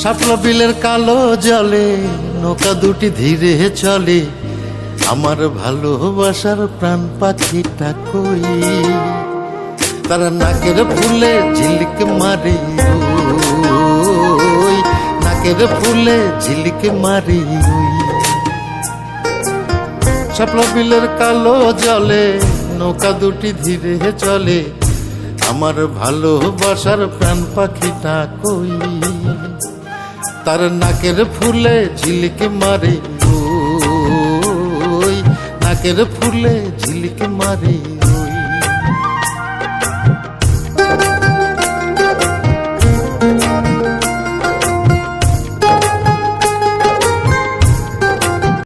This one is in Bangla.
শাপলা বিলের কালো জলে নৌকা দুটি ধীরে চলে, আমার ভালোবাসার প্রাণ পাখিটা কই? তারা নাকের ফুলে ঝিলিক মারে, ওই নাকের ফুলে ঝিলিক মারে। শাপলা বিলের কালো জলে নৌকা দুটি ধীরে চলে, আমার ভালোবাসার প্রাণ পাখিটা কই? তার নাকের ফুলে ঝিলিক মারে, ওই নাকের ফুলে ঝিলিক মারে।